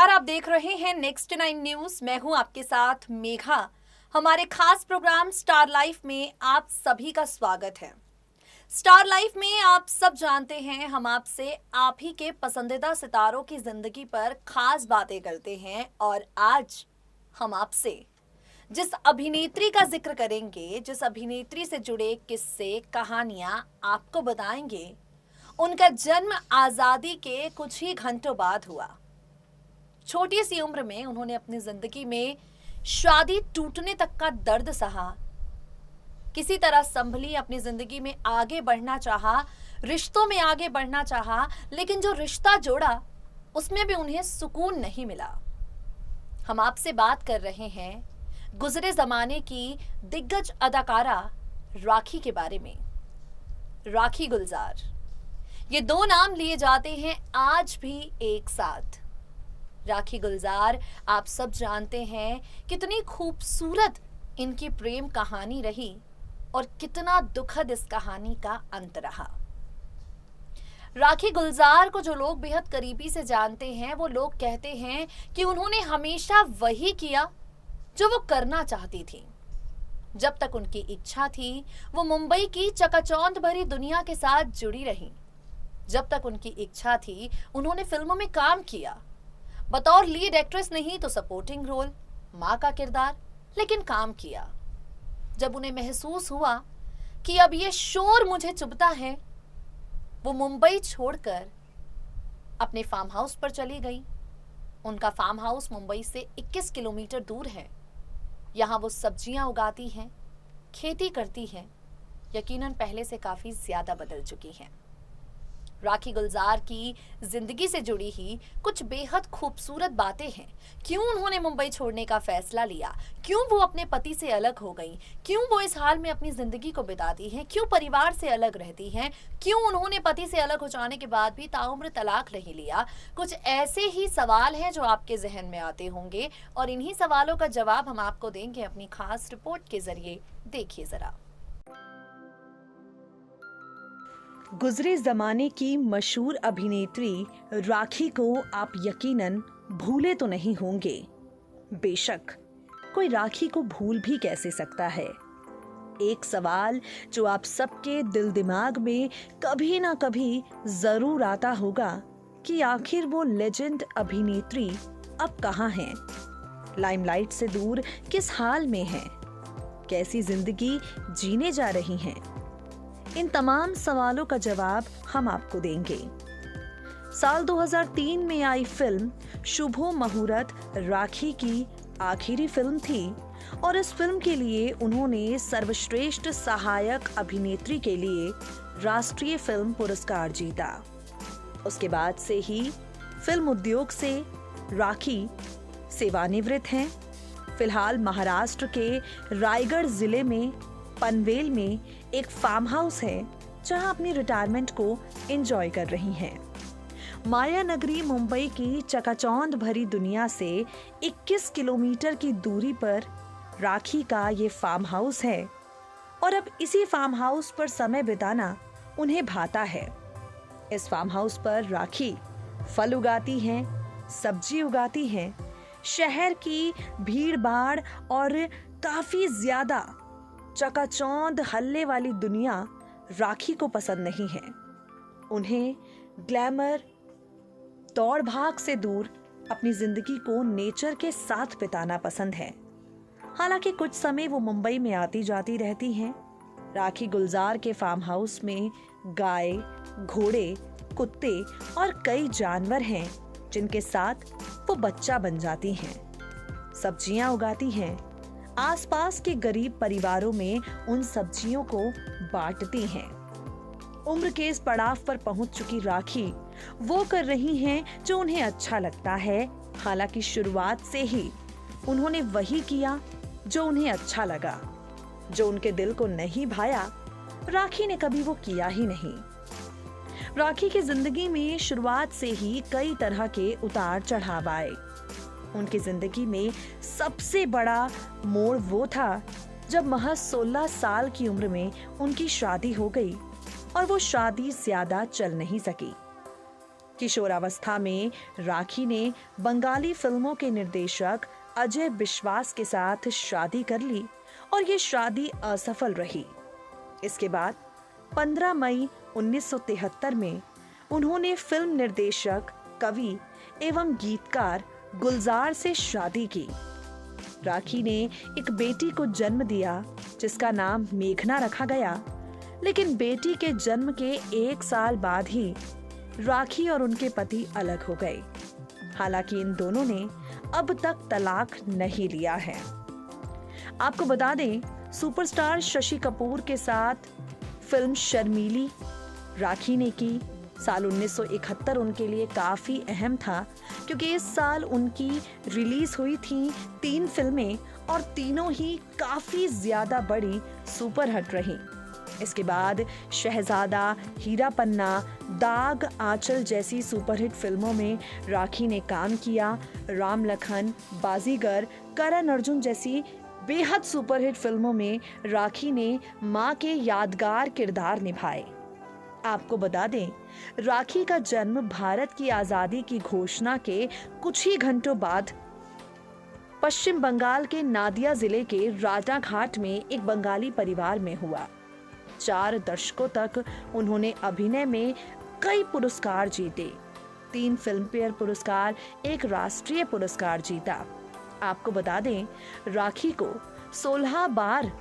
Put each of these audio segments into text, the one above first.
नमस्कार, आप देख रहे हैं नेक्स्ट 9 न्यूज। मैं हूं आपके साथ मेघा। हमारे खास प्रोग्राम स्टार लाइफ में आप सभी का स्वागत है। स्टार लाइफ में आप सब जानते हैं, हम आपसे आप ही के पसंदीदा सितारों की जिंदगी पर खास बातें करते हैं। और आज हम आपसे जिस अभिनेत्री का जिक्र करेंगे, जिस अभिनेत्री से जुड़े किस्से कहानियां आपको बताएंगे, उनका जन्म आजादी के कुछ ही घंटों बाद हुआ। छोटी सी उम्र में उन्होंने अपनी जिंदगी में शादी टूटने तक का दर्द सहा, किसी तरह संभली, अपनी जिंदगी में आगे बढ़ना चाहा, रिश्तों में आगे बढ़ना चाहा, लेकिन जो रिश्ता जोड़ा उसमें भी उन्हें सुकून नहीं मिला। हम आपसे बात कर रहे हैं गुजरे जमाने की दिग्गज अदाकारा राखी के बारे में। राखी गुलजार, ये दो नाम लिए जाते हैं आज भी एक साथ। राखी गुलजार, आप सब जानते हैं कितनी खूबसूरत इनकी प्रेम कहानी रही और कितना दुखद इस कहानी का अंत रहा। राखी गुलजार को जो लोग बेहद करीबी से जानते हैं, वो लोग कहते हैं कि उन्होंने हमेशा वही किया जो वो करना चाहती थी। जब तक उनकी इच्छा थी, वो मुंबई की चकाचौंध भरी दुनिया के साथ जुड़ी रही। जब तक उनकी इच्छा थी, उन्होंने फिल्मों में काम किया, बतौर लीड एक्ट्रेस नहीं तो सपोर्टिंग रोल, माँ का किरदार, लेकिन काम किया। जब उन्हें महसूस हुआ कि अब ये शोर मुझे चुभता है, वो मुंबई छोड़कर अपने फार्म हाउस पर चली गई। उनका फार्म हाउस मुंबई से 21 किलोमीटर दूर है। यहाँ वो सब्जियां उगाती हैं, खेती करती हैं, यकीनन पहले से काफी ज्यादा बदल चुकी हैं। राखी गुलजार की जिंदगी से जुड़ी ही कुछ बेहद खूबसूरत बातें हैं। क्यों उन्होंने मुंबई छोड़ने का फैसला लिया, क्यों वो अपने पति से अलग हो गई, क्यों वो इस हाल में अपनी जिंदगी को बिताती हैं, क्यों परिवार से अलग रहती हैं, क्यों उन्होंने पति से अलग हो जाने के बाद भी ताउम्र तलाक नहीं लिया। कुछ ऐसे ही सवाल हैं जो आपके जहन में आते होंगे और इन्हीं सवालों का जवाब हम आपको देंगे अपनी खास रिपोर्ट के जरिए। देखिए जरा। गुजरे जमाने की मशहूर अभिनेत्री राखी को आप यकीनन भूले तो नहीं होंगे। बेशक कोई राखी को भूल भी कैसे सकता है। एक सवाल जो आप सबके दिल दिमाग में कभी ना कभी जरूर आता होगा कि आखिर वो लेजेंड अभिनेत्री अब कहाँ हैं, लाइमलाइट से दूर किस हाल में हैं, कैसी जिंदगी जीने जा रही हैं। इन तमाम सवालों का जवाब हम आपको देंगे। साल 2003 में आई फिल्म शुभो मुहूर्त राखी की आखिरी फिल्म थी और इस फिल्म के लिए उन्होंने सर्वश्रेष्ठ सहायक अभिनेत्री के लिए राष्ट्रीय फिल्म पुरस्कार जीता। उसके बाद से ही फिल्म उद्योग से राखी सेवानिवृत्त हैं। फिलहाल महाराष्ट्र के रायगढ़ जिले में पनवेल में एक फार्म हाउस है जहां अपनी रिटायरमेंट को एंजॉय कर रही हैं। माया नगरी मुंबई की चकाचौंध भरी दुनिया से 21 किलोमीटर की दूरी पर राखी का ये फार्म हाउस है और अब इसी फार्म हाउस पर समय बिताना उन्हें भाता है। इस फार्म हाउस पर राखी फल उगाती हैं, सब्जी उगाती हैं। शहर की भीड़ भाड़ और काफी ज्यादा चकाचौंध हल्ले वाली दुनिया राखी को पसंद नहीं है। उन्हें ग्लैमर, दौड़ भाग से दूर अपनी जिंदगी को नेचर के साथ बिताना पसंद है। हालांकि कुछ समय वो मुंबई में आती जाती रहती हैं। राखी गुलजार के फार्म हाउस में गाय, घोड़े, कुत्ते और कई जानवर हैं जिनके साथ वो बच्चा बन जाती हैं। सब्जियां उगाती हैं, आसपास के गरीब परिवारों में उन सब्जियों को बांटती हैं। उम्र के इस पड़ाव पर पहुंच चुकी राखी वो कर रही हैं जो उन्हें अच्छा लगता है। हालांकि शुरुआत से ही उन्होंने वही किया जो उन्हें अच्छा लगा। जो उनके दिल को नहीं भाया, राखी ने कभी वो किया ही नहीं। राखी की जिंदगी में शुरुआत से ही कई तरह के उतार चढ़ाव आए। उनकी जिंदगी में सबसे बड़ा मोड़ वो था जब महज 16 साल की उम्र में उनकी शादी हो गई और वो शादी ज्यादा चल नहीं सकी। किशोरावस्था में राखी ने बंगाली फिल्मों के निर्देशक अजय विश्वास के साथ शादी कर ली और ये शादी असफल रही। इसके बाद 15 मई 1973 में उन्होंने फिल्म निर्देशक, कवि एवं गीतकार गुलजार से शादी की। राखी ने एक बेटी को जन्म दिया जिसका नाम मेघना रखा गया, लेकिन बेटी के जन्म के 1 साल बाद ही राखी और उनके पति अलग हो गए। हालांकि इन दोनों ने अब तक तलाक नहीं लिया है। आपको बता दें, सुपरस्टार शशि कपूर के साथ फिल्म शर्मीली राखी ने की। साल 1971 उनके लिए काफी अहम था क्योंकि इस साल उनकी रिलीज हुई थी 3 फिल्में और तीनों ही काफी ज्यादा बड़ी सुपरहिट रही। इसके बाद शहजादा, हीरा पन्ना, दाग, आंचल जैसी सुपरहिट फिल्मों में राखी ने काम किया। राम लखन, बाजीगर, करण अर्जुन जैसी बेहद सुपरहिट फिल्मों में राखी ने मां के यादगार किरदार निभाए। आपको बता दें, राखी का जन्म भारत की आजादी की घोषणा के कुछ ही घंटों बाद पश्चिम बंगाल के नादिया जिले के राजाघाट में एक बंगाली परिवार में हुआ। 4 दशकों तक उन्होंने अभिनय में कई पुरस्कार जीते। 3 फिल्मफेयर पुरस्कार, 1 राष्ट्रीय पुरस्कार जीता। आपको बता दें, राखी को 16 बार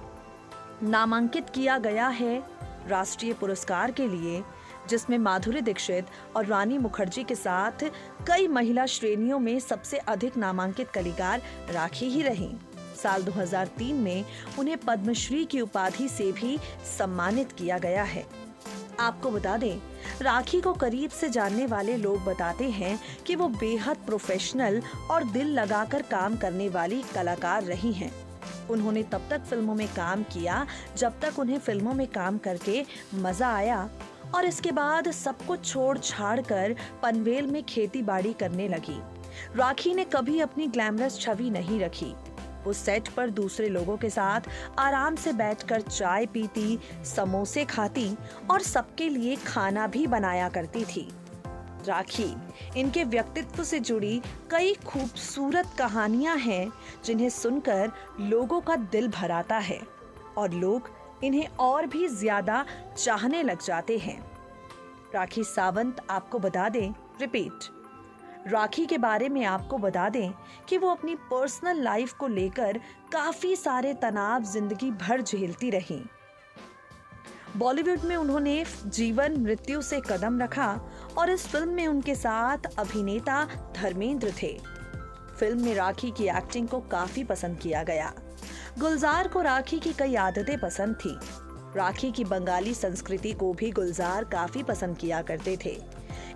नामांकित किया गया है राष्ट्रीय पुरस्कार के लिए, जिसमें माधुरी दीक्षित और रानी मुखर्जी के साथ कई महिला श्रेणियों में सबसे अधिक नामांकित कलाकार राखी ही रहीं। साल 2003 में उन्हें पद्मश्री की उपाधि से भी सम्मानित किया गया है। आपको बता दें, राखी को करीब से जानने वाले लोग बताते हैं कि वो बेहद प्रोफेशनल और दिल लगाकर काम करने वाली कलाकार रही हैं। उन्होंने तब तक फिल्मों में काम किया जब तक उन्हें फिल्मों में काम करके मजा आया, और इसके बाद सब कुछ छोड़ छाड़ कर पनवेल में खेती बाड़ी करने लगी। राखी ने कभी अपनी ग्लैमरस छवि नहीं रखी। वो सेट पर दूसरे लोगों के साथ आराम से बैठकर चाय पीती, समोसे खाती और सबके लिए खाना भी बनाया करती थी। राखी, इनके व्यक्तित्व से जुड़ी कई खूबसूरत कहानियां हैं जिन्हें सुनकर लोगों का दिल भर आता है और लोग इन्हें और भी ज्यादा चाहने लग जाते हैं। राखी सावंत, आपको बता दें, राखी के बारे में आपको बता दें कि वो अपनी पर्सनल लाइफ को लेकर काफी सारे तनाव जिंदगी भर झेलती रहीं। बॉलीवुड में उन्होंने जीवन मृत्यु से कदम रखा और इस फिल्म में उनके साथ अभिनेता धर्मेंद्र थे। फिल्म में राखी की एक्टिंग को काफी पसंद किया गया। गुलजार को राखी की कई आदतें पसंद थी। राखी की बंगाली संस्कृति को भी गुलजार काफी पसंद किया करते थे।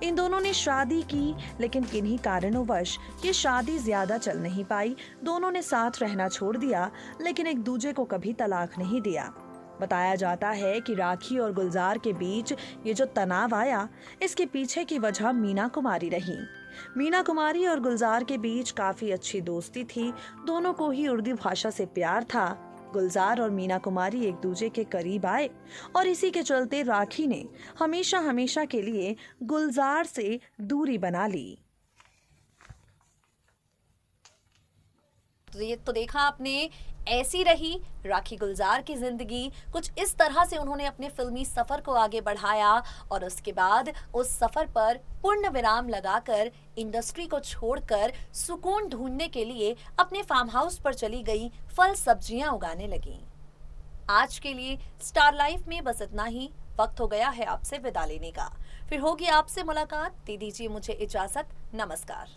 इन दोनों ने शादी की, लेकिन किन्हीं कारणोंवश ये शादी ज्यादा चल नहीं पाई। दोनों ने साथ रहना छोड़ दिया, लेकिन एक दूसरे को कभी तलाक नहीं दिया। बताया जाता है कि राखी और गुलजार के बीच ये जो तनाव आया, इसके पीछे की वजह मीना कुमारी रही। मीना कुमारी और गुलजार के बीच काफी अच्छी दोस्ती थी। दोनों को ही उर्दू भाषा से प्यार था। गुलजार और मीना कुमारी एक दूसरे के करीब आए और इसी के चलते राखी ने हमेशा के लिए गुलजार से दूरी बना ली। तो ये तो देखा आपने, ऐसी रही राखी गुलजार की जिंदगी। कुछ इस तरह से उन्होंने अपने फिल्मी सफर को आगे बढ़ाया और उसके बाद उस सफर पर पूर्ण विराम लगाकर इंडस्ट्री को छोड़कर सुकून ढूंढने के लिए अपने फार्म हाउस पर चली गई, फल सब्जियां उगाने लगी। आज के लिए स्टार लाइफ में बस इतना ही। वक्त हो गया है आपसे विदा लेने का। फिर होगी आपसे मुलाकात। दे दीजिए मुझे इजाजत। नमस्कार।